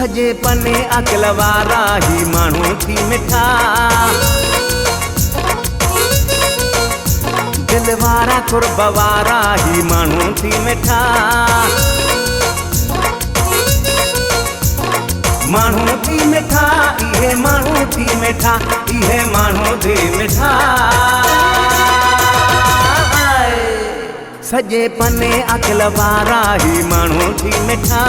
सजे पने अकल वारा ही माण्हू थी मिठा, दिल वारा कुर्ब वारा ही माण्हू थी मिठा। माण्हू थी मिठा, इहे माण्हू थी मिठा, इहे माण्हू थी मिठा। सजे पने अकल वारा ही माण्हू थी मिठा,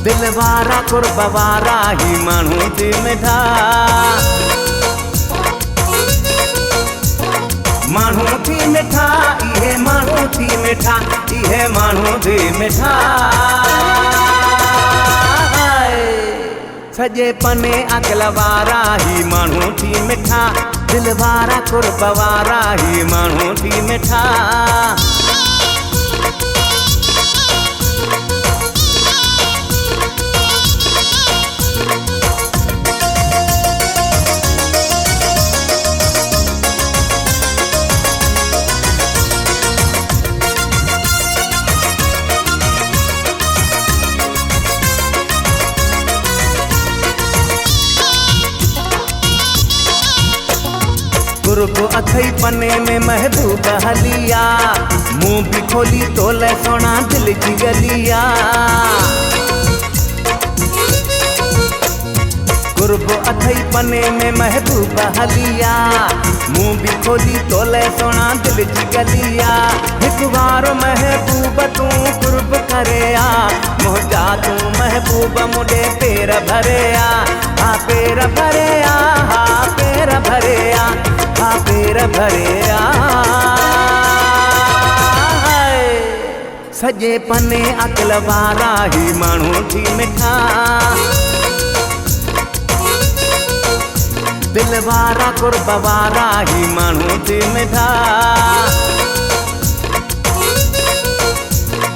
दिल वारा कुर्ब वारा ही माण्हू थी मिठा। माण्हू थी मिठा, इहे माण्हू थी मिठा, इहे माण्हू थी मिठा। सजे पने अकल वारा ही माण्हू थी मिठा, दिल वारा कुर्ब वारा ही माण्हू थी मिठा। कुर्ब अथई पने में महबूब हलिया, मुंह भी खोली तोले सोना दिल जी गलिया। कुर्ब अथई पने में महबूब हलिया, मुंह भी खोली तोले सोना दिल जी गलिया। एक बार महबूब तू कुर्ब करे आ, मोजा तू महबूब मुझे पेर भरे आ, हा पेर भरे आ, हा पेर भरे आ, हा पेर भरे आ। सजे पने अकल वारा ही माण्हू थी मिठा, दिल वारा कुर्ब वारा ही माण्हू थी मिठा।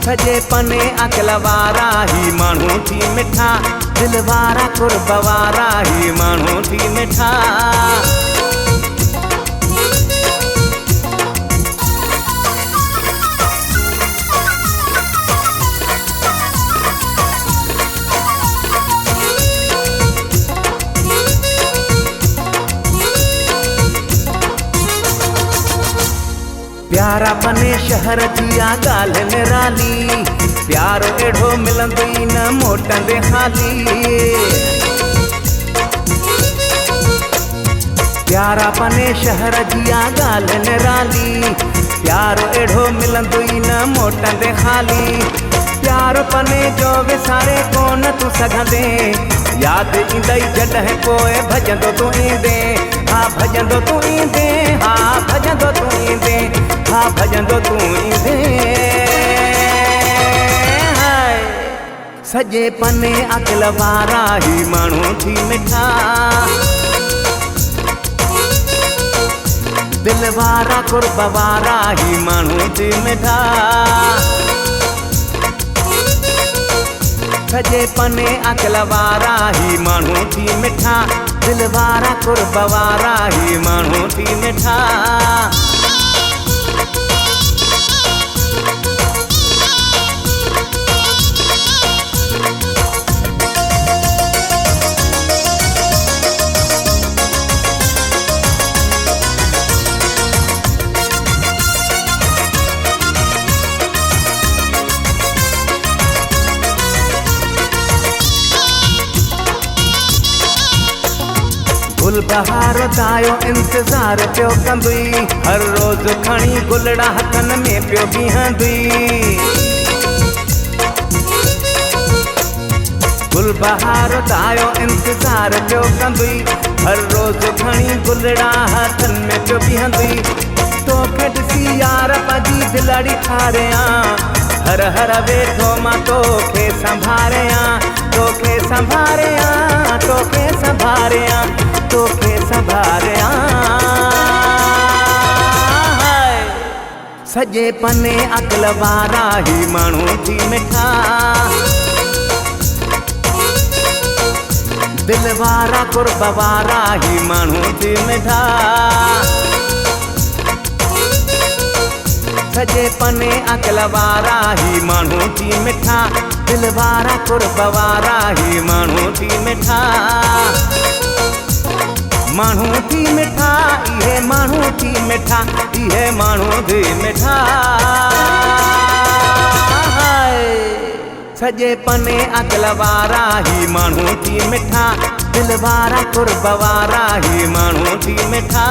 सजे पने अकल वारा ही माण्हू थी मिठा, दिल वारा कुर्ब वारा ही माण्हू थी मिठा। प्यारा पने शहर जिया गाल निराली, प्यार एड़ो मिलंदई न मोटंदे हाली। प्यारा पने शहर जिया गाल निराली, प्यार एड़ो मिलंदई न मोटंदे हाली। प्यार पने जो विसारे कोन तू सघंदे, याद ईंदई जॾहिं पोइ भजंदो तू ईंदे, हा भजंदो तू ईंदे, हा भजंदो तू ईंदे, हा भजंदो तू ईंदे। सजे पने अकल वारा ही माण्हू थी मिठा, दिल वारा कुर्ब वारा ही माण्हू थी मिठा। सजे पने अकल वारा ही माण्हू थी मिठा, दिल वारा कुर्ब वारा ही माण्हू थी मिठा। गुल बहार दायो इंतजार पियो कंदुई, हर रोज खणी गुलड़ा हथन में पियो बीहंदुई। गुल बहार दायो इंतजार पियो कंदुई, हर रोज खणी गुलड़ा हथन में पियो बीहंदुई। तोखे ॾिसी यार पंहिंजी दिलड़ी ठारियां, हर हर वेठो मां तोखे संभारियां, तोखे संभारियां, तोखे संभारियां, तोखे संभारियां। सजे पने अकल वारा ही माण्हू थी मिठा, दिल वारा कुर्ब वारा ही माण्हू थी मिठा। सजे पने अकल वारा ही माण्हू थी मिठा, दिल वारा कुर्ब वारा ही माण्हू थी मिठा। माण्हू थी मिठा, इहे माण्हू थी मिठा, इहे माण्हू थी मिठा। सजे पने अकल वारा ही माण्हू थी मिठा, दिल वारा कुर्ब वारा ही माण्हू थी मिठा।